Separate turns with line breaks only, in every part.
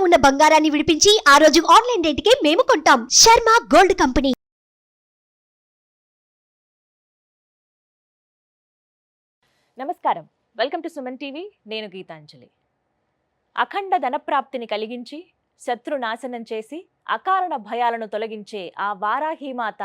ఉన్న బంగారాన్ని విడిపించి ఆ రోజు ఆన్లైన్ రేటుకే మేము కొంటాం. Sharma gold company.
నమస్కారం, వెల్కమ్ టు సుమన్ టీవీ. నేను గీతాంజలి. అఖండ ధనప్రాప్తిని కలిగించి శత్రునాశనం చేసి అకారణ భయాలను తొలగించే ఆ వారాహీమాత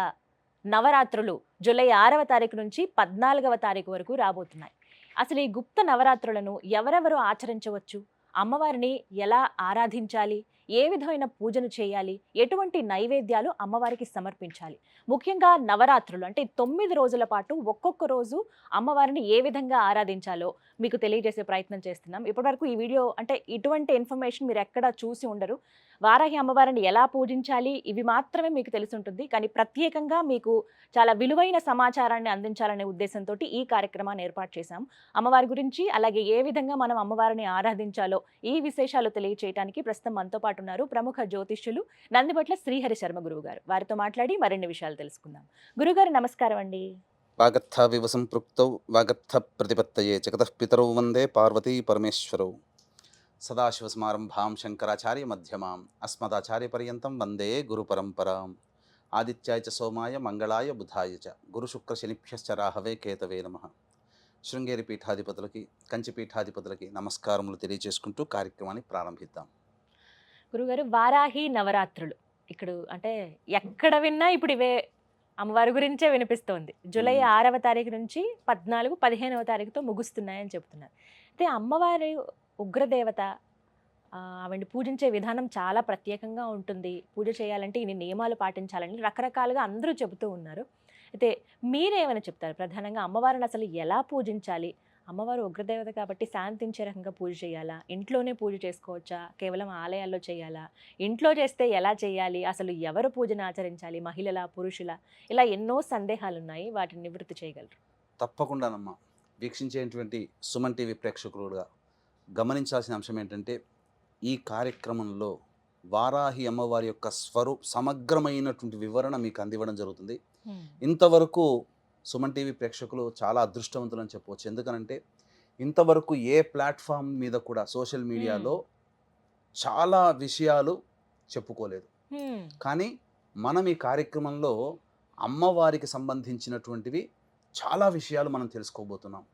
నవరాత్రులు జూలై 6వ తారీఖు నుంచి 14వ తారీఖు వరకు రాబోతున్నాయి. అసలు ఈ గుప్త నవరాత్రులను ఎవరెవరు ఆచరించవచ్చు, అమ్మవారిని ఎలా ఆరాధించాలి, ఏ విధమైన పూజను చేయాలి, ఎటువంటి నైవేద్యాలు అమ్మవారికి సమర్పించాలి, ముఖ్యంగా నవరాత్రులు అంటే 9 రోజుల పాటు ఒక్కొక్క రోజు అమ్మవారిని ఏ విధంగా ఆరాధించాలో మీకు తెలియజేసే ప్రయత్నం చేస్తున్నాం. ఇప్పటివరకు ఈ వీడియో అంటే ఇటువంటి ఇన్ఫర్మేషన్ మీరు ఎక్కడా చూసి ఉండరు. వారాహి అమ్మవారిని ఎలా పూజించాలి ఇవి మాత్రమే మీకు తెలిసి ఉంటుంది. కానీ ప్రత్యేకంగా మీకు చాలా విలువైన సమాచారాన్ని అందించాలనే ఉద్దేశంతో ఈ కార్యక్రమాన్ని ఏర్పాటు చేశాం. అమ్మవారి గురించి అలాగే ఏ విధంగా మనం అమ్మవారిని ఆరాధించాలో ఈ విశేషాలు తెలియచేయడానికి ప్రస్తుతం మనతో పాటు ఉన్నారు ప్రముఖ జ్యోతిష్యులు నందిబట్ల శ్రీహరి శర్మ గురువు గారు. వారితో మాట్లాడి మరిన్ని విషయాలు తెలుసుకుందాం. గురుగారు నమస్కారం అండి.
వాగర్థావివ సంపృక్తౌ వాగర్థ ప్రతిపత్తయే జగతః పితరౌ వందే పార్వతీ పరమేశ్వరౌ. సదాశివసమారంభాం శంకరాచార్య మధ్యమాం అస్మదాచార్య పర్యంతం వందే గురు పరంపరాం. ఆదిత్యాయ చ సోమాయ మంగళాయ బుధాయ చ గురు శుక్ర శనిభ్యశ్చ రాహవే కేతవే నమః. శృంగేరి పీఠాధిపతులకి కంచి పీఠాధిపతులకి నమస్కారములు తెలియజేసుకుంటూ కార్యక్రమాన్ని ప్రారంభిద్దాం.
గురుగారు, వారాహి నవరాత్రులు ఇక్కడ అంటే ఎక్కడ విన్నా ఇప్పుడు ఇవే అమ్మవారి గురించే వినిపిస్తోంది. జూలై 6వ తారీఖు నుంచి 14, 15వ తారీఖుతో ముగుస్తున్నాయని చెప్తున్నారు. అయితే అమ్మవారి ఉగ్రదేవత, ఆవిడ్ని పూజించే విధానం చాలా ప్రత్యేకంగా ఉంటుంది. పూజ చేయాలంటే ఇన్ని నియమాలు పాటించాలని రకరకాలుగా అందరూ చెబుతూ ఉన్నారు. అయితే మీరేమైనా చెప్తారు? ప్రధానంగా అమ్మవారిని అసలు ఎలా పూజించాలి? అమ్మవారు ఉగ్రదేవత కాబట్టి శాంతించే రకంగా పూజ చేయాలా, ఇంట్లోనే పూజ చేసుకోవచ్చా, కేవలం ఆలయాల్లో చేయాలా, ఇంట్లో చేస్తే ఎలా చేయాలి, అసలు ఎవరు పూజను ఆచరించాలి, మహిళల పురుషుల, ఇలా ఎన్నో సందేహాలు ఉన్నాయి. వాటిని నివృత్తి చేయగలరు?
తప్పకుండానమ్మా. వీక్షించేటువంటి సుమన్ టీవీ ప్రేక్షకులుగా గమనించాల్సిన అంశం ఏంటంటే, ఈ కార్యక్రమంలో వారాహి అమ్మవారి యొక్క సమగ్రమైనటువంటి వివరణ మీకు అందివ్వడం జరుగుతుంది. ఇంతవరకు సుమన్ టీవీ ప్రేక్షకులు చాలా అదృష్టవంతులని చెప్పవచ్చు. ఎందుకనంటే ఇంతవరకు ఏ ప్లాట్ఫామ్ మీద కూడా సోషల్ మీడియాలో చాలా విషయాలు చెప్పుకోలేదు. కానీ మనం ఈ కార్యక్రమంలో అమ్మవారికి సంబంధించినటువంటివి చాలా విషయాలు మనం తెలుసుకోబోతున్నాం.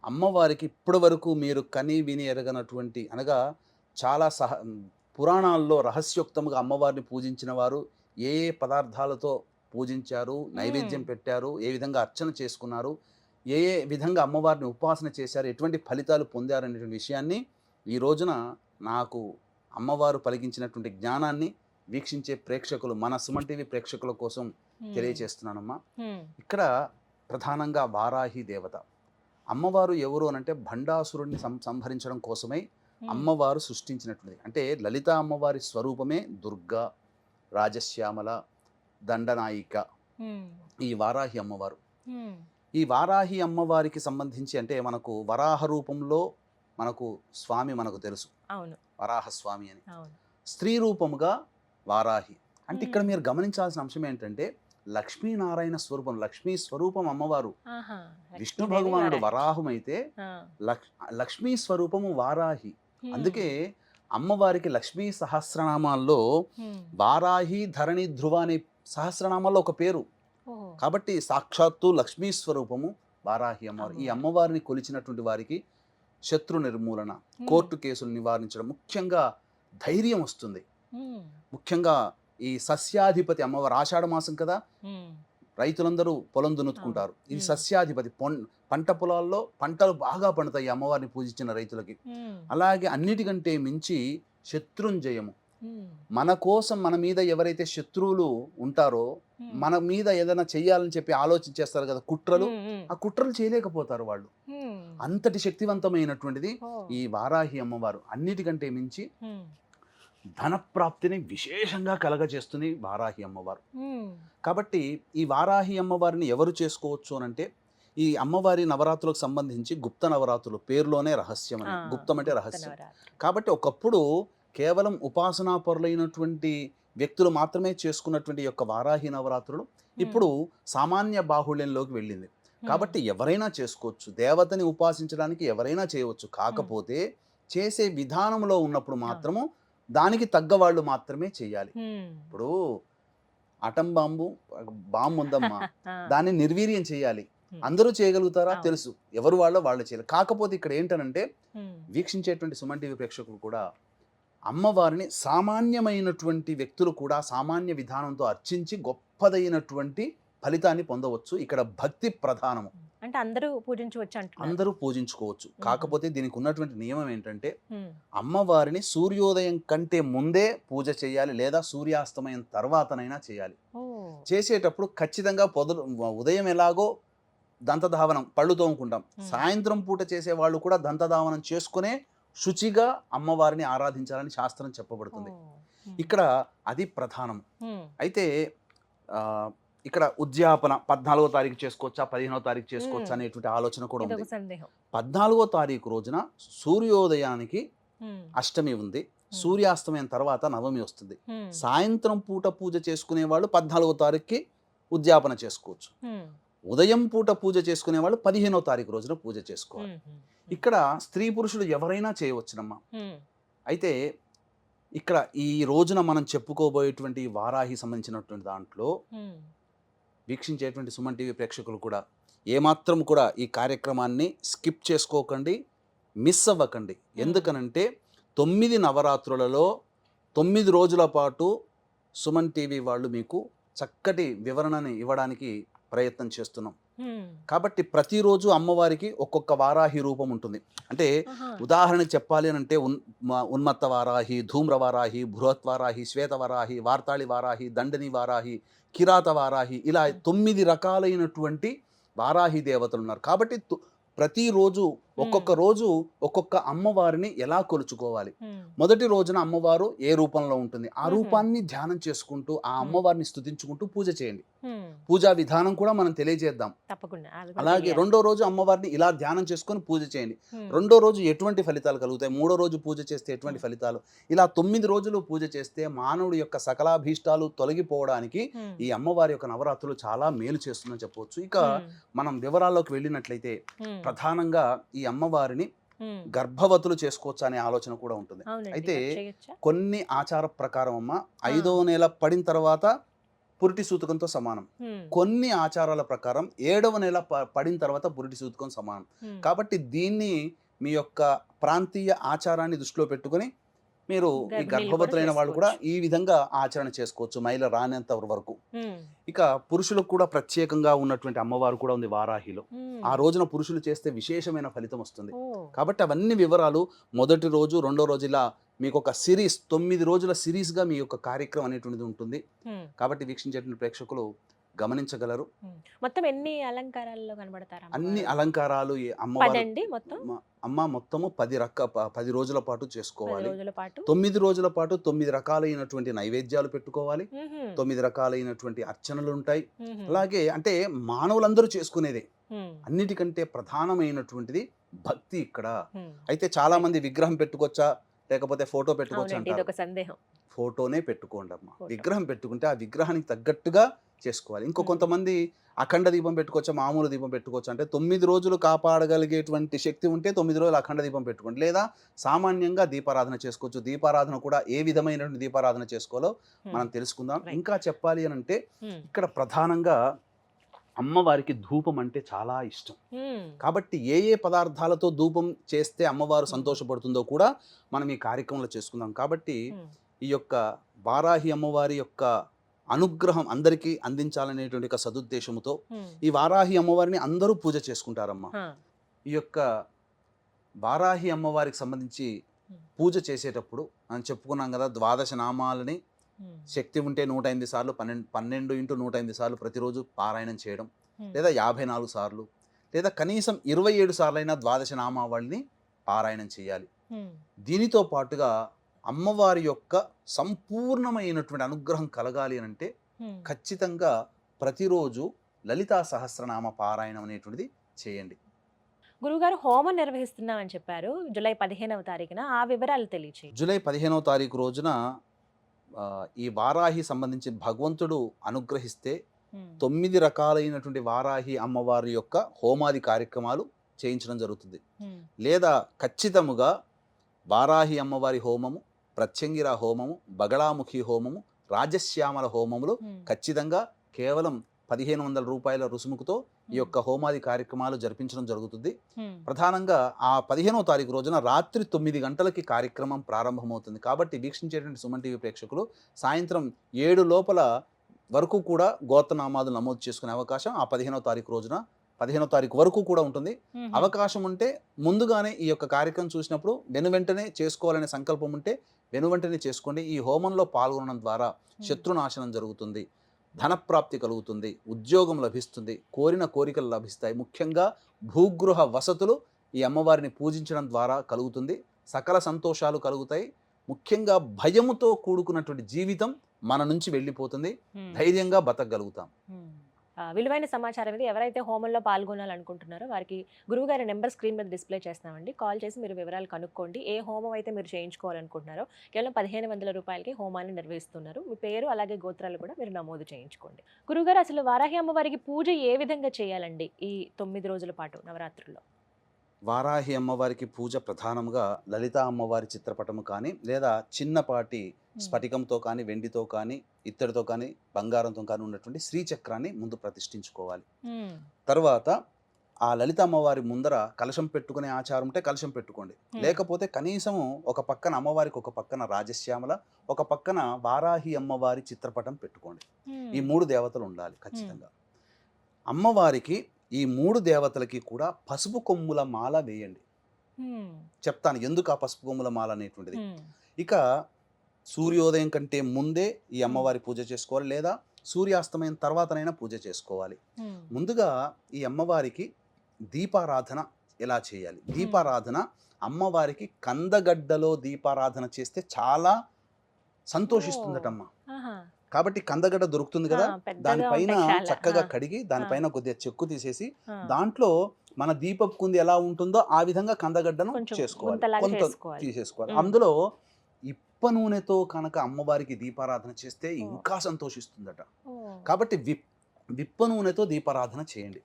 అమ్మవారికి ఇప్పటి వరకు మీరు కని విని ఎరగనటువంటి, అనగా చాలా పురాణాల్లో రహస్యోక్తంగా అమ్మవారిని పూజించిన వారు ఏ ఏ పదార్థాలతో పూజించారు, నైవేద్యం పెట్టారు, ఏ విధంగా అర్చన చేసుకున్నారు, ఏ ఏ విధంగా అమ్మవారిని ఉపాసన చేశారు, ఎటువంటి ఫలితాలు పొందారు అనేటువంటి విషయాన్ని ఈ రోజున నాకు అమ్మవారు పలికించినటువంటి జ్ఞానాన్ని వీక్షించే ప్రేక్షకులు, మన సుమన్ టీవీ ప్రేక్షకుల కోసం తెలియచేస్తున్నానమ్మా. ఇక్కడ ప్రధానంగా వారాహి దేవత అమ్మవారు ఎవరు అనంటే భండాసురుడిని సంహరించడం కోసమై అమ్మవారు సృష్టించినటువంటిది. అంటే లలిత అమ్మవారి స్వరూపమే దుర్గా, రాజశ్యామల, దండనాయిక ఈ వారాహి అమ్మవారు. ఈ వారాహి అమ్మవారికి సంబంధించి అంటే మనకు వరాహ రూపంలో మనకు స్వామి మనకు తెలుసు, వరాహ స్వామి అని. స్త్రీ రూపముగా వారాహి అంటే ఇక్కడ మీరు గమనించాల్సిన అంశం ఏంటంటే లక్ష్మీనారాయణ స్వరూపం, లక్ష్మీ స్వరూపం అమ్మవారు. విష్ణు భగవానుడు వరాహం అయితే లక్ష్మీ స్వరూపము వారాహి. అందుకే అమ్మవారికి లక్ష్మీ సహస్రనామాల్లో వారాహి, ధరణి, ధ్రువ అనే సహస్రనామాల్లో ఒక పేరు. కాబట్టి సాక్షాత్తు లక్ష్మీ స్వరూపము వారాహి అమ్మవారు. ఈ అమ్మవారిని కొలిచినటువంటి వారికి శత్రు నిర్మూలన, కోర్టు కేసులు నివారించడం, ముఖ్యంగా ధైర్యం వస్తుంది. ముఖ్యంగా ఈ సస్యాధిపతి అమ్మవారు, ఆషాఢ మాసం కదా, రైతులందరూ పొలం దున్నుకుంటారు. ఇది సస్యాధిపతి, పంట పొలాల్లో పంటలు బాగా పండుతాయి అమ్మవారిని పూజించిన రైతులకి. అలాగే అన్నిటికంటే మించి శత్రుంజయము, మన కోసం మన మీద ఎవరైతే శత్రువులు ఉంటారో, మన మీద ఏదైనా చెయ్యాలని చెప్పి ఆలోచించేస్తారు కదా, కుట్రలు, ఆ కుట్రలు చేయలేకపోతారు వాళ్ళు. అంతటి శక్తివంతమైనటువంటిది ఈ వారాహి అమ్మవారు. అన్నిటికంటే మించి ధనప్రాప్తిని విశేషంగా కలగజేస్తుంది వారాహి అమ్మవారు. కాబట్టి ఈ వారాహి అమ్మవారిని ఎవరు చేసుకోవచ్చు అనంటే, ఈ అమ్మవారి నవరాత్రులకు సంబంధించి గుప్త నవరాత్రులు పేరులోనే రహస్యం అని, గుప్తం అంటే రహస్యం. కాబట్టి ఒకప్పుడు కేవలం ఉపాసనా పరులైనటువంటి వ్యక్తులు మాత్రమే చేసుకున్నటువంటి యొక్క వారాహి నవరాత్రులు ఇప్పుడు సామాన్య బాహుళ్యంలోకి వెళ్ళింది. కాబట్టి ఎవరైనా చేసుకోవచ్చు, దేవతని ఉపాసించడానికి ఎవరైనా చేయవచ్చు. కాకపోతే చేసే విధానంలో ఉన్నప్పుడు మాత్రము దానికి తగ్గ వాళ్ళు మాత్రమే చేయాలి. ఇప్పుడు అటం బాంబు ఉందమ్మా, దాన్ని నిర్వీర్యం చేయాలి. అందరూ చేయగలుగుతారా? తెలుసు, ఎవరు వాళ్ళు చేయాలి. కాకపోతే ఇక్కడ ఏంటనంటే వీక్షించేటువంటి సుమన్ టీవీ ప్రేక్షకులు కూడా అమ్మవారిని సామాన్యమైనటువంటి వ్యక్తులు కూడా సామాన్య విధానంతో అర్చించి గొప్పదైనటువంటి ఫలితాన్ని పొందవచ్చు. ఇక్కడ భక్తి ప్రధానము,
అంటే అందరూ పూజించవచ్చు అంటున్నారు.
అందరూ పూజించుకోవచ్చు. కాకపోతే దీనికి ఉన్నటువంటి నియమం ఏంటంటే అమ్మవారిని సూర్యోదయం కంటే ముందే పూజ చేయాలి, లేదా సూర్యాస్తమయం తర్వాతనైనా చేయాలి. చేసేటప్పుడు ఖచ్చితంగా ఉదయం ఎలాగో దంతధావనం, పళ్ళు తోముకుంటాం, సాయంత్రం పూట చేసే వాళ్ళు కూడా దంతధావనం చేసుకునే శుచిగా అమ్మవారిని ఆరాధించాలని శాస్త్రం చెప్పబడుతుంది. ఇక్కడ అది ప్రధానం. అయితే ఇక్కడ ఉద్యాపన 14వ తారీఖు చేసుకోవచ్చా, 15వ తారీఖు చేసుకోవచ్చా అనేటువంటి ఆలోచన కూడా ఉంది. 14వ తారీఖు రోజున సూర్యోదయానికి అష్టమి ఉంది, సూర్యాస్తమయం తర్వాత నవమి వస్తుంది. సాయంత్రం పూట పూజ చేసుకునే వాళ్ళు 14వ తారీఖుకి ఉద్యాపన చేసుకోవచ్చు. ఉదయం పూట పూజ చేసుకునే వాళ్ళు 15వ తారీఖు రోజున పూజ చేసుకోవాలి. ఇక్కడ స్త్రీ పురుషులు ఎవరైనా చేయవచ్చునమ్మా. అయితే ఇక్కడ ఈ రోజున మనం చెప్పుకోబోయేటువంటి వారాహి సంబంధించినటువంటి దాంట్లో వీక్షించేటువంటి సుమన్ టీవీ ప్రేక్షకులు కూడా ఏమాత్రం కూడా ఈ కార్యక్రమాన్ని స్కిప్ చేసుకోకండి, మిస్ అవ్వకండి. ఎందుకనంటే 9 నవరాత్రులలో 9 రోజుల పాటు సుమన్ టీవీ వాళ్ళు మీకు చక్కటి వివరణని ఇవ్వడానికి ప్రయత్నం చేస్తున్నాం. కాబట్టి ప్రతిరోజు అమ్మవారికి ఒక్కొక్క వారాహి రూపం ఉంటుంది. అంటే ఉదాహరణకు చెప్పాలి అని అంటే ఉన్మత్త వారాహి, ధూమ్ర వారాహి, బృహత్ వారాహి, శ్వేత వారాహి, వార్తాళి వారాహి, దండని వారాహి, కిరాత వారాహి, ఇలా 9 రకాలైనటువంటి వారాహి దేవతలు ఉన్నారు. కాబట్టి ప్రతిరోజు ఒక్కొక్క రోజు ఒక్కొక్క అమ్మవారిని ఎలా కొలుచుకోవాలి. మొదటి రోజున అమ్మవారు ఏ రూపంలో ఉంటుంది, ఆ రూపాన్ని ధ్యానం చేసుకుంటూ ఆ అమ్మవారిని స్తుతించుకుంటూ పూజ చేయండి. పూజా విధానం కూడా మనం తెలియజేద్దాం. అలాగే రెండో రోజు అమ్మవారిని ఇలా ధ్యానం చేసుకొని పూజ చేయండి. రెండో రోజు ఎటువంటి ఫలితాలు కలుగుతాయి, మూడో రోజు పూజ చేస్తే ఎటువంటి ఫలితాలు, ఇలా 9 రోజులు పూజ చేస్తే మానవుడి యొక్క సకలాభీష్టాలు తొలగిపోవడానికి ఈ అమ్మవారి యొక్క నవరాత్రులు చాలా మేలు చేస్తుందని చెప్పవచ్చు. ఇక మనం వివరాల్లోకి వెళ్ళినట్లయితే ప్రధానంగా ఈ అమ్మవారిని గర్భవతులు చేసుకోవచ్చు అనే ఆలోచన కూడా ఉంటుంది. అయితే కొన్ని ఆచార ప్రకారం అమ్మ 5వ నెల పడిన తర్వాత పురిటి సూతకంతో సమానం, కొన్ని ఆచారాల ప్రకారం 7వ నెల పడిన తర్వాత పురిటి సూతకం సమానం. కాబట్టి దీన్ని మీ యొక్క ప్రాంతీయ ఆచారాన్ని దృష్టిలో పెట్టుకొని మీరు ఈ గర్భవతులైన వాళ్ళు కూడా ఈ విధంగా ఆచరణ చేసుకోవచ్చు, మహిళ రానంత వరకు. ఇక పురుషులకు కూడా ప్రత్యేకంగా ఉన్నటువంటి అమ్మవారు కూడా ఉంది వారాహిలో. ఆ రోజున పురుషులు చేస్తే విశేషమైన ఫలితం వస్తుంది. కాబట్టి అవన్నీ వివరాలు మొదటి రోజు, రెండో రోజు ఇలా మీకు ఒక సిరీస్, 9 రోజుల సిరీస్గా మీ యొక్క కార్యక్రమం అనేటువంటిది ఉంటుంది. కాబట్టి వీక్షించేటువంటి ప్రేక్షకులు గమనించగలరు.
మొత్తం ఎన్ని అలంకారాల్లో కనబడతారు?
అన్ని అలంకారాలు అమ్మ మొత్తము 10 రోజుల పాటు చేసుకోవాలి. 9 రోజుల పాటు 9 రకాలైనటువంటి నైవేద్యాలు పెట్టుకోవాలి, 9 రకాలైనటువంటి అర్చనలు ఉంటాయి. అలాగే అంటే మానవులందరూ చేసుకునేదే. అన్నిటికంటే ప్రధానమైనటువంటిది భక్తి ఇక్కడ. అయితే చాలా మంది విగ్రహం పెట్టుకోవచ్చా లేకపోతే ఫోటో పెట్టుకోవచ్చా అంటారు. ఫోటోనే పెట్టుకోండి అమ్మ. విగ్రహం పెట్టుకుంటే ఆ విగ్రహానికి తగ్గట్టుగా చేసుకోవాలి. ఇంకో కొంతమంది అఖండ దీపం పెట్టుకోవచ్చా, మామూలు దీపం పెట్టుకోవచ్చు అంటే 9 రోజులు కాపాడగలిగేటువంటి శక్తి ఉంటే 9 రోజులు అఖండ దీపం పెట్టుకోండి, లేదా సామాన్యంగా దీపారాధన చేసుకోవచ్చు. దీపారాధన కూడా ఏ విధమైనటువంటి దీపారాధన చేసుకోవాలో మనం తెలుసుకుందాం. ఇంకా చెప్పాలి అని అంటే ఇక్కడ ప్రధానంగా అమ్మవారికి ధూపం అంటే చాలా ఇష్టం. కాబట్టి ఏ ఏ పదార్థాలతో ధూపం చేస్తే అమ్మవారు సంతోషపడుతుందో కూడా మనం ఈ కార్యక్రమంలో చేసుకుందాం. కాబట్టి ఈ యొక్క వారాహి అమ్మవారి యొక్క అనుగ్రహం అందరికీ అందించాలనేటువంటి ఒక సదుద్దేశంతో ఈ వారాహి అమ్మవారిని అందరూ పూజ చేసుకుంటారమ్మా. ఈ యొక్క వారాహి అమ్మవారికి సంబంధించి పూజ చేసేటప్పుడు మనం చెప్పుకున్నాం కదా, 12 నామాలని శక్తి ఉంటే 108 సార్లు 12 × 108 సార్లు ప్రతిరోజు పారాయణం చేయడం, లేదా 54 సార్లు, లేదా కనీసం 27 సార్లైనా 12 నామావళిని పారాయణం చేయాలి. దీనితో పాటుగా అమ్మవారి యొక్క సంపూర్ణమైనటువంటి అనుగ్రహం కలగాలి అని అంటే ఖచ్చితంగా ప్రతిరోజు లలితా సహస్రనామ పారాయణం అనేటువంటిది చేయండి.
గురుగారు, హోమం నిర్వహిస్తున్నామని చెప్పారు జూలై 15వ తారీఖున, ఆ వివరాలు తెలియచేయండి.
జూలై 15వ తారీఖు రోజున ఈ వారాహి సంబంధించి భగవంతుడు అనుగ్రహిస్తే 9 రకాలైనటువంటి వారాహి అమ్మవారి యొక్క హోమాది కార్యక్రమాలు చేయించడం జరుగుతుంది. లేదా ఖచ్చితముగా వారాహి అమ్మవారి హోమము, ప్రత్యంగిర హోమము, బగళాముఖి హోమము, రాజశ్యామల హోమములు ఖచ్చితంగా కేవలం 1500 రూపాయల రుసుముకుతో ఈ యొక్క హోమాది కార్యక్రమాలు జరిపించడం జరుగుతుంది. ప్రధానంగా ఆ 15వ తారీఖు రోజున రాత్రి 9 గంటలకి కార్యక్రమం ప్రారంభమవుతుంది. కాబట్టి వీక్షించేటువంటి సుమన్ టీవీ ప్రేక్షకులు సాయంత్రం 7 లోపల వరకు కూడా గోత్రనామాలు నమోదు చేసుకునే అవకాశం ఆ 15వ తారీఖు రోజున 15వ తారీఖు వరకు కూడా ఉంటుంది. అవకాశం ఉంటే ముందుగానే ఈ యొక్క కార్యక్రమం చూసినప్పుడు వెనువెంటనే చేసుకోవాలనే సంకల్పం ఉంటే వెనువెంటనే చేసుకోండి. ఈ హోమంలో పాల్గొనడం ద్వారా శత్రునాశనం జరుగుతుంది, ధనప్రాప్తి కలుగుతుంది, ఉద్యోగం లభిస్తుంది, కోరిన కోరికలు లభిస్తాయి. ముఖ్యంగా భూగృహ వసతులు ఈ అమ్మవారిని పూజించడం ద్వారా కలుగుతుంది. సకల సంతోషాలు కలుగుతాయి. ముఖ్యంగా భయముతో కూడుకున్నటువంటి జీవితం మన నుంచి వెళ్ళిపోతుంది. ధైర్యంగా బతకగలుగుతాం.
విలువైన సమాచారం ఇది. ఎవరైతే హోమంలో పాల్గొనాలనుకుంటున్నారో వారికి గురువుగారి నెంబర్ స్క్రీన్ మీద డిస్ప్లే చేస్తామండి. కాల్ చేసి మీరు వివరాలు కనుక్కోండి. ఏ హోమం అయితే మీరు చేయించుకోవాలనుకుంటున్నారో కేవలం 1500 రూపాయలకి హోమాన్ని నిర్వహిస్తున్నారు. మీ పేరు అలాగే గోత్రాలు కూడా మీరు నమోదు చేయించుకోండి. గురువుగారు, అసలు వారాహి అమ్మవారికి పూజ ఏ విధంగా చేయాలండి ఈ 9 రోజుల పాటు నవరాత్రుల్లో?
వారాహి అమ్మవారికి పూజ ప్రధానంగా లలితా అమ్మవారి చిత్రపటము కానీ లేదా చిన్నపాటి స్ఫటికంతో కానీ వెండితో కానీ ఇత్తడితో కానీ బంగారంతో కానీ ఉన్నటువంటి శ్రీచక్రాన్ని ముందు ప్రతిష్ఠించుకోవాలి. తర్వాత ఆ లలిత అమ్మవారి ముందర కలశం పెట్టుకునే ఆచారం ఉంటే కలశం పెట్టుకోండి. లేకపోతే కనీసం ఒక పక్కన అమ్మవారికి ఒక పక్కన రాజశ్యామల, ఒక పక్కన వారాహి అమ్మవారి చిత్రపటం పెట్టుకోండి. ఈ 3 దేవతలు ఉండాలి ఖచ్చితంగా. అమ్మవారికి ఈ 3 దేవతలకి కూడా పసుపు కొమ్ముల మాల వేయండి. చెప్తాను ఎందుకు ఆ పసుపు కొమ్ముల మాల అనేటువంటిది. ఇక సూర్యోదయం కంటే ముందే ఈ అమ్మవారి పూజ చేసుకోవాలి, లేదా సూర్యాస్తమయం తర్వాతనైనా పూజ చేసుకోవాలి. ముందుగా ఈ అమ్మవారికి దీపారాధన ఎలా చేయాలి? దీపారాధన అమ్మవారికి కందగడ్డలో దీపారాధన చేస్తే చాలా సంతోషిస్తుందటమ్మ. కాబట్టి కందగడ్డ దొరుకుతుంది కదా, దానిపైన చక్కగా కడిగి దానిపైన కొద్దిగా చెక్కు తీసేసి దాంట్లో మన దీపపు కుంది ఎలా ఉంటుందో ఆ విధంగా కందగడ్డను చేసుకోవాలి, కొంత తీసేసుకోవాలి. అందులో ఇప్ప నూనెతో కనుక అమ్మవారికి దీపారాధన చేస్తే ఇంకా సంతోషిస్తుందట. కాబట్టి విప్ప నూనెతో దీపారాధన చేయండి.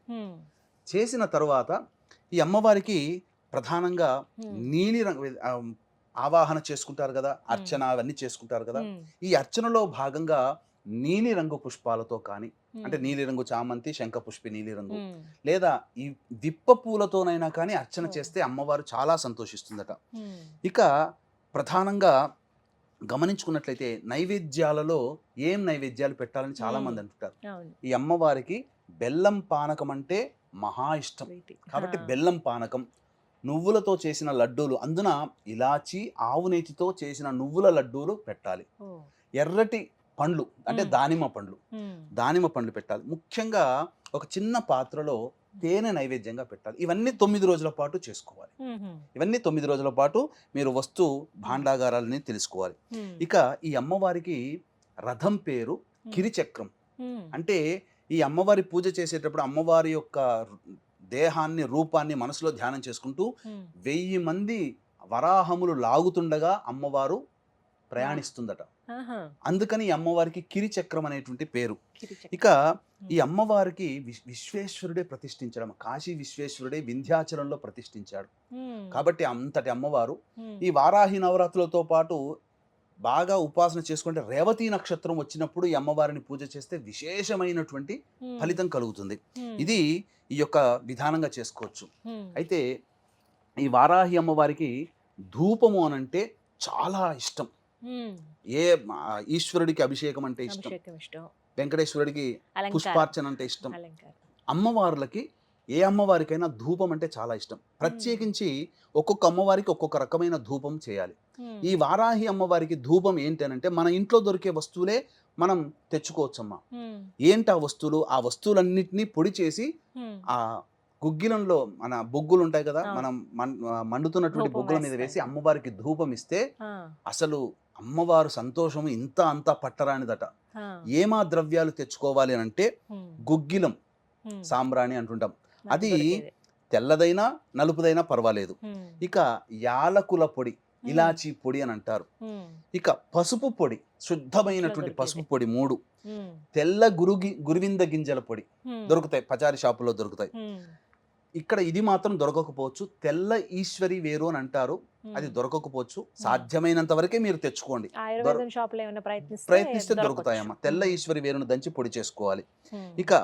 చేసిన తర్వాత ఈ అమ్మవారికి ప్రధానంగా నీలి రంగు ఆవాహన చేసుకుంటారు కదా, అర్చన అవన్నీ చేసుకుంటారు కదా. ఈ అర్చనలో భాగంగా నీలి రంగు పుష్పాలతో కానీ, అంటే నీలి రంగు చామంతి, శంఖపుష్పి నీలి రంగు, లేదా ఈ విప్ప పూలతోనైనా కానీ అర్చన చేస్తే అమ్మవారు చాలా సంతోషిస్తుందట. ఇక ప్రధానంగా గమనించుకున్నట్లయితే నైవేద్యాలలో ఏం నైవేద్యాలు పెట్టాలని చాలా మంది అంటుంటారు. ఈ అమ్మవారికి బెల్లం పానకం అంటే మహా ఇష్టం. కాబట్టి బెల్లం పానకం, నువ్వులతో చేసిన లడ్డూలు, అందున ఇలాచి ఆవు నేతితో చేసిన నువ్వుల లడ్డూలు పెట్టాలి. ఎర్రటి పండ్లు అంటే దానిమ్మ పండ్లు పెట్టాలి. ముఖ్యంగా ఒక చిన్న పాత్రలో తేనె నైవేద్యంగా పెట్టాలి. ఇవన్నీ 9 రోజుల పాటు చేసుకోవాలి. ఇవన్నీ 9 రోజుల పాటు మీరు వస్తు భాండాగారాలని తెలుసుకోవాలి. ఇక ఈ అమ్మవారికి రథం పేరు కిరిచక్రం. అంటే ఈ అమ్మవారి పూజ చేసేటప్పుడు అమ్మవారి యొక్క దేహాన్ని, రూపాన్ని మనసులో ధ్యానం చేసుకుంటూ 1000 మంది వరాహములు లాగుతుండగా అమ్మవారు ప్రయాణిస్తుందట. అందుకని ఈ అమ్మవారికి కిరిచక్రం అనేటువంటి పేరు. ఇక ఈ అమ్మవారికి విశ్వేశ్వరుడే ప్రతిష్ఠించడం, కాశీ విశ్వేశ్వరుడే వింధ్యాచలంలో ప్రతిష్ఠించాడు. కాబట్టి అంతటి అమ్మవారు ఈ వారాహి నవరాత్రులతో పాటు బాగా ఉపాసన చేసుకుంటే రేవతి నక్షత్రం వచ్చినప్పుడు ఈ అమ్మవారిని పూజ చేస్తే విశేషమైనటువంటి ఫలితం కలుగుతుంది. ఇది ఈ యొక్క విధానంగా చేసుకోవచ్చు. అయితే ఈ వారాహి అమ్మవారికి ధూపము అనంటే చాలా ఇష్టం. ఏ ఈశ్వరుడికి అభిషేకం అంటే ఇష్టం, వెంకటేశ్వరుడికి పుష్పార్చన అంటే ఇష్టం. అమ్మవార్లకి ఏ అమ్మవారికైనా ధూపం అంటే చాలా ఇష్టం. ప్రత్యేకించి ఒక్కొక్క అమ్మవారికి ఒక్కొక్క రకమైన ధూపం చేయాలి. ఈ వారాహి అమ్మవారికి ధూపం ఏంటి అంటే మన ఇంట్లో దొరికే వస్తువులే మనం తెచ్చుకోవచ్చమ్మా. ఏంటి ఆ వస్తువులు? ఆ వస్తువులన్నిటినీ పొడి చేసి ఆ గుగ్గిలంలో మన బొగ్గులు ఉంటాయి కదా, మనం మండుతున్నటువంటి బొగ్గుల మీద వేసి అమ్మవారికి ధూపం ఇస్తే అసలు అమ్మవారు సంతోషం ఇంత అంతా పట్టరానిదట. ఏమా ద్రవ్యాలు తెచ్చుకోవాలి అని అంటే గుగ్గిలం, సాంబ్రాణి అంటుంటాం. అది తెల్లదైనా నలుపుదైనా పర్వాలేదు. ఇక యాలకుల పొడి, ఇలాచీ పొడి అని అంటారు. ఇక పసుపు పొడి, శుద్ధమైనటువంటి పసుపు పొడి 3, తెల్ల గురువింద గింజల పొడి దొరుకుతాయి, పచారీ షాపులో దొరుకుతాయి. ఇక్కడ ఇది మాత్రం దొరకకపోవచ్చు. తెల్ల ఈశ్వరి వేరు అని అంటారు, అది దొరకకపోవచ్చు. సాధ్యమైనంత వరకే మీరు తెచ్చుకోండి.
ఆయుర్వేదం షాప్ లో ఏమైనా
ప్రయత్నిస్తే దొరుకుతాయమ్మా. తెల్ల ఈశ్వరి వేరును దంచి పొడి చేసుకోవాలి. ఇక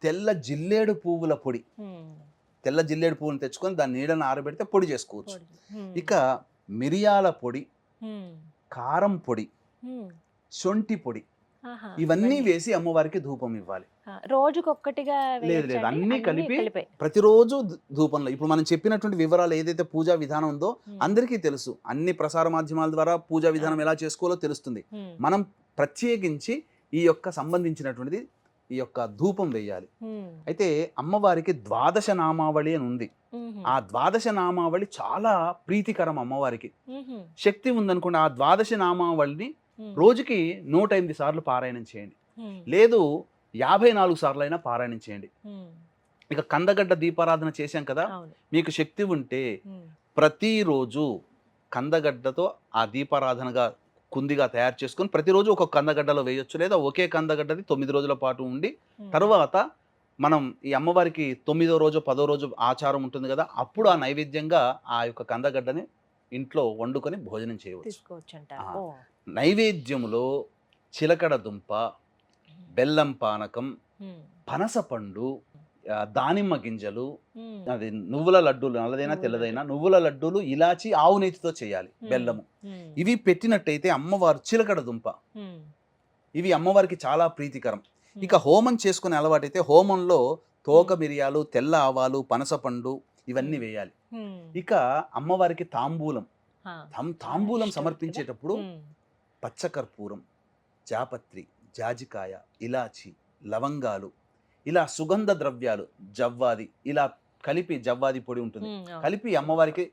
తెల్ల జిల్లేడు పువ్వుల పొడి, తెల్ల జిల్లేడు పువ్వుని తెచ్చుకొని దాన్ని నీడను ఆరబెడితే పొడి చేసుకోవచ్చు. ఇక మిరియాల పొడి, కారం పొడి, శొంఠి పొడి, ఇవన్నీ వేసి అమ్మవారికి ధూపం ఇవ్వాలి.
రోజుకొక్కటిగా
లేదు అన్ని కలిపి ప్రతిరోజు ధూపంలో. ఇప్పుడు మనం చెప్పినటువంటి వివరాలు ఏదైతే పూజా విధానం ఉందో అందరికీ తెలుసు. అన్ని ప్రసార మాధ్యమాల ద్వారా పూజా విధానం ఎలా చేసుకోవాలో తెలుస్తుంది. మనం ప్రత్యేకించి ఈ యొక్క సంబంధించినటువంటిది ఈ యొక్క ధూపం వేయాలి. అయితే అమ్మవారికి ద్వాదశ నామావళి అని ఉంది. ఆ ద్వాదశ నామావళి చాలా ప్రీతికరం అమ్మవారికి. శక్తి ఉందనుకోండి, ఆ ద్వాదశ నామావళిని రోజుకి 108 సార్లు పారాయణం చేయండి, లేదు 54 సార్లు అయినా పారాయణం చేయండి. ఇక కందగడ్డ దీపారాధన చేశాం కదా, మీకు శక్తి ఉంటే ప్రతిరోజు కందగడ్డతో ఆ దీపారాధనగా కుందిగా తయారు చేసుకొని ప్రతిరోజు ఒక కందగడ్డలో వేయొచ్చు, లేదా ఒకే కందగడ్డది 9 రోజుల పాటు ఉండి తర్వాత మనం ఈ అమ్మవారికి 9వ రోజు 10వ రోజు ఆచారం ఉంటుంది కదా, అప్పుడు ఆ నైవేద్యంగా ఆ యొక్క కందగడ్డని ఇంట్లో వండుకొని భోజనం చేయవచ్చు. నైవేద్యములో చిలకడ దుంప, బెల్లం పానకం, పనసపండు, దానిమ్మ గింజలు, అది నువ్వుల లడ్డూలు, నల్లదైనా తెల్లదైనా నువ్వుల లడ్డూలు, ఇలాచి, ఆవు నేతితో చేయాలి, బెల్లము, ఇవి పెట్టినట్టయితే అమ్మవారు చిలకడ దుంప, ఇవి అమ్మవారికి చాలా ప్రీతికరం. ఇక హోమం చేసుకునే అలవాటైతే హోమంలో తోక మిరియాలు, తెల్ల ఆవాలు, పనసపండు ఇవన్నీ వేయాలి. ఇక అమ్మవారికి తాంబూలం సమర్పించేటప్పుడు పచ్చకర్పూరం, జాపత్రి, జాజికాయ, ఇలాచి, లవంగాలు, ఇలా సుగంధ ద్రవ్యాలు, జవ్వాది, ఇలా కలిపి, జవ్వాది పొడి ఉంటుంది, కలిపి అమ్మవారికి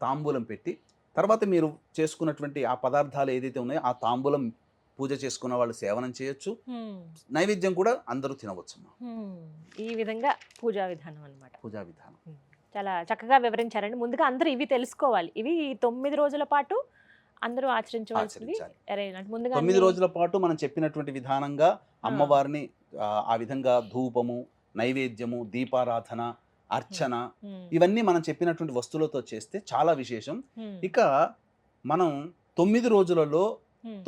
తాంబూలం పెట్టి తర్వాత మీరు చేసుకున్నటువంటి ఆ పదార్థాలు ఏదైతే ఉన్నాయో ఆ తాంబూలం పూజ చేసుకున్న వాళ్ళు సేవనం చేయొచ్చు, నైవేద్యం కూడా అందరూ తినవచ్చు.
ఈ విధంగా పూజా విధానం అన్నమాట.
పూజా విధానం
చాలా చక్కగా వివరించారండి. ముందుగా అందరూ ఇవి తెలుసుకోవాలి. ఇవి 9 రోజుల పాటు అందరూ ఆచరించవలసింది.
9 రోజుల పాటు మనం చెప్పినటువంటి విధానంగా అమ్మవారిని ఆ విధంగా ధూపము, నైవేద్యము, దీపారాధన, అర్చన, ఇవన్నీ మనం చెప్పినటువంటి వస్తువులతో చేస్తే చాలా విశేషం. ఇక మనం 9 రోజులలో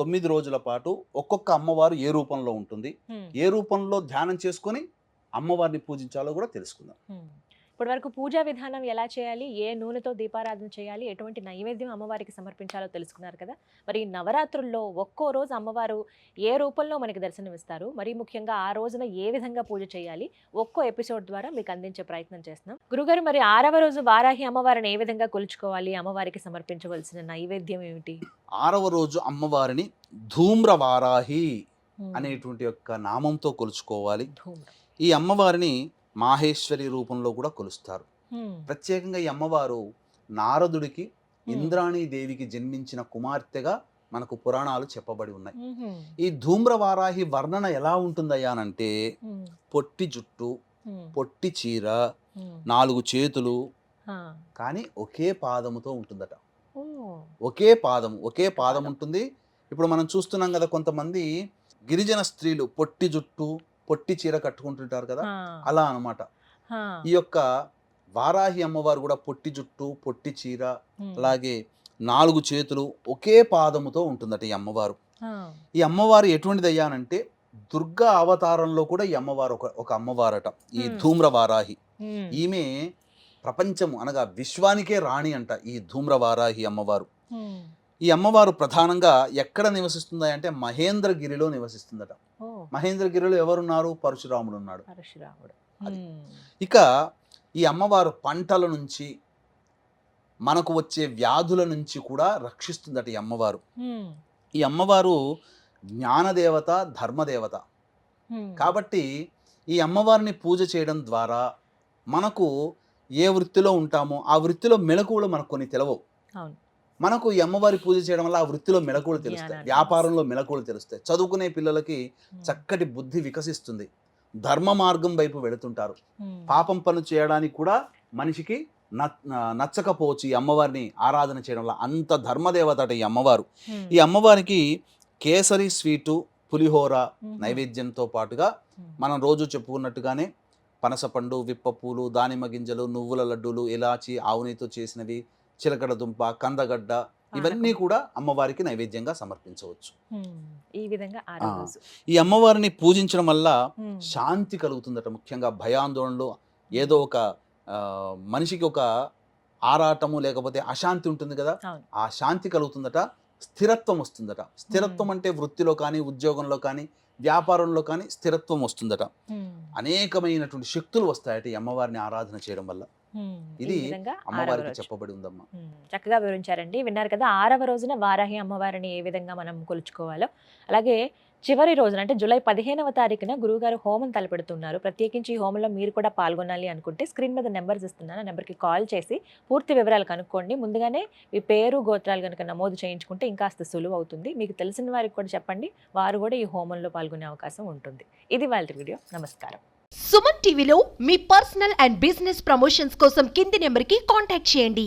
9 రోజుల పాటు ఒక్కొక్క అమ్మవారు ఏ రూపంలో ఉంటుంది, ఏ రూపంలో ధ్యానం చేసుకొని అమ్మవారిని పూజించాలో కూడా తెలుసుకుందాం.
ఇప్పటి వరకు పూజా విధానం ఎలా చేయాలి, ఏ నూనెతో దీపారాధన చేయాలి, ఎటువంటి నైవేద్యం అమ్మవారికి సమర్పించాలో తెలుసుకున్నారు కదా. మరి నవరాత్రుల్లో ఒక్కో రోజు అమ్మవారు ఏ రూపంలో మనకి దర్శనమిస్తారు, మరి ముఖ్యంగా ఆ రోజున ఏ విధంగా పూజ చేయాలి, ఒక్కో ఎపిసోడ్ ద్వారా మీకు అందించే ప్రయత్నం చేస్తున్నాం. గురుగారు, మరి 6వ రోజు వారాహి అమ్మవారిని ఏ విధంగా కొలుచుకోవాలి, అమ్మవారికి సమర్పించవలసిన నైవేద్యం ఏమిటి?
6వ రోజు అమ్మవారిని ధూమ్ర వారాహి అనేటువంటి యొక్క నామంతో కొలుచుకోవాలి. ఈ అమ్మవారిని మాహేశ్వరి రూపంలో కూడా కొలుస్తారు. ప్రత్యేకంగా ఈ అమ్మవారు నారదుడికి, ఇంద్రాణీ దేవికి జన్మించిన కుమార్తెగా మనకు పురాణాలు చెప్పబడి ఉన్నాయి. ఈ ధూమ్రవారాహి వర్ణన ఎలా ఉంటుందయ్యానంటే పొట్టి జుట్టు, పొట్టి చీర, 4 చేతులు, కానీ ఒకే పాదముతో ఉంటుందట. ఒకే పాదం ఉంటుంది. ఇప్పుడు మనం చూస్తున్నాం కదా, కొంతమంది గిరిజన స్త్రీలు పొట్టి జుట్టు, పొట్టి చీర కట్టుకుంటుంటారు కదా, అలా అన్నమాట. ఈ యొక్క వారాహి అమ్మవారు కూడా పొట్టి జుట్టు, పొట్టి చీర, అలాగే 4 చేతులు, ఒకే పాదముతో ఉంటుందట ఈ అమ్మవారు. ఈ అమ్మవారు ఎటువంటిది అయ్యానంటే దుర్గా అవతారంలో కూడా ఈ అమ్మవారు ఒక అమ్మవారట, ఈ ధూమ్ర వారాహి. ఈమె ప్రపంచము అనగా విశ్వానికే రాణి అంట ఈ ధూమ్ర వారాహి అమ్మవారు. ఈ అమ్మవారు ప్రధానంగా ఎక్కడ నివసిస్తుందా అంటే మహేంద్రగిరిలో నివసిస్తుందట. మహేంద్రగిరిలో ఎవరున్నారు? పరశురాముడు ఉన్నాడు. ఇక ఈ అమ్మవారు పంటల నుంచి, మనకు వచ్చే వ్యాధుల నుంచి కూడా రక్షిస్తుందట ఈ అమ్మవారు. ఈ అమ్మవారు జ్ఞానదేవత, ధర్మదేవత. కాబట్టి ఈ అమ్మవారిని పూజ చేయడం ద్వారా మనకు ఏ వృత్తిలో ఉంటామో ఆ వృత్తిలో మెలకువలు మనకు కొన్ని తెలవవు. మనకు ఈ అమ్మవారి పూజ చేయడం వల్ల ఆ వృత్తిలో మెలకువలు తెలుస్తాయి, వ్యాపారంలో మెలకువలు తెలుస్తాయి, చదువుకునే పిల్లలకి చక్కటి బుద్ధి వికసిస్తుంది, ధర్మ మార్గం వైపు వెళుతుంటారు. పాపం పనులు చేయడానికి కూడా మనిషికి నచ్చకపోవచ్చు ఈ అమ్మవారిని ఆరాధన చేయడం వల్ల. అంత ధర్మదేవత ఈ అమ్మవారు. ఈ అమ్మవారికి కేసరి స్వీటు, పులిహోర నైవేద్యంతో పాటుగా మనం రోజు చెప్పుకున్నట్టుగానే పనసపండు, విప్పపూలు, దానిమ్మ గింజలు, నువ్వుల లడ్డూలు, ఇలాచి, ఆవునితో చేసినవి, చిలకడ దుంప, కందగడ్డ, ఇవన్నీ కూడా అమ్మవారికి నైవేద్యంగా సమర్పించవచ్చు.
ఈ విధంగా ఆరో
ఆ.
రోజు.
ఈ అమ్మవారిని పూజించడం వల్ల
ఉమ్,
శాంతి కలుగుతుందట. ముఖ్యంగా భయాందోళనలు, ఏదో ఒక మనిషికి ఒక ఆరాటము లేకపోతే అశాంతి ఉంటుంది కదా,
అవును.
ఆ శాంతి కలుగుతుందట. స్థిరత్వం వస్తుందట. స్థిరత్వం అంటే వృత్తిలో కానీ, ఉద్యోగంలో కానీ, వ్యాపారంలో కానీ స్థిరత్వం వస్తుందట.
ఉమ్,
అనేకమైనటువంటి శక్తులు వస్తాయట ఈ అమ్మవారిని ఆరాధన చేయడం వల్ల.
ఉమ్, ఈ
ఇది
విధంగా ఆరవ
అమ్మవారికి
రోజు.
చెప్పబడి ఉందమ్మా.
చక్కగా వివరించారండి. విన్నారు కదా, 6వ రోజున వారాహి అమ్మవారిని ఏ విధంగా మనం కొలుచుకోవాలో. అలాగే చివరి రోజున అంటే జూలై 15వ తారీఖున గురువుగారు హోమం తలపెడుతున్నారు. ప్రత్యేకించి ఈ హోమంలో మీరు కూడా పాల్గొనాలి అనుకుంటే స్క్రీన్ మీద నెంబర్స్ ఇస్తున్నాను, ఆ నెంబర్కి కాల్ చేసి పూర్తి వివరాలు కనుక్కోండి. ముందుగానే మీ పేరు, గోత్రాలు కనుక నమోదు చేయించుకుంటే ఇంకాస్త సులువు అవుతుంది. మీకు తెలిసిన వారికి కూడా చెప్పండి, వారు కూడా ఈ హోమంలో పాల్గొనే అవకాశం ఉంటుంది. ఇది వాళ్ళ వీడియో. నమస్కారం.
సుమన్ టీవీలో మీ పర్సనల్ అండ్ బిజినెస్ ప్రమోషన్స్ కోసం కింది నెంబర్కి కాంటాక్ట్ చేయండి.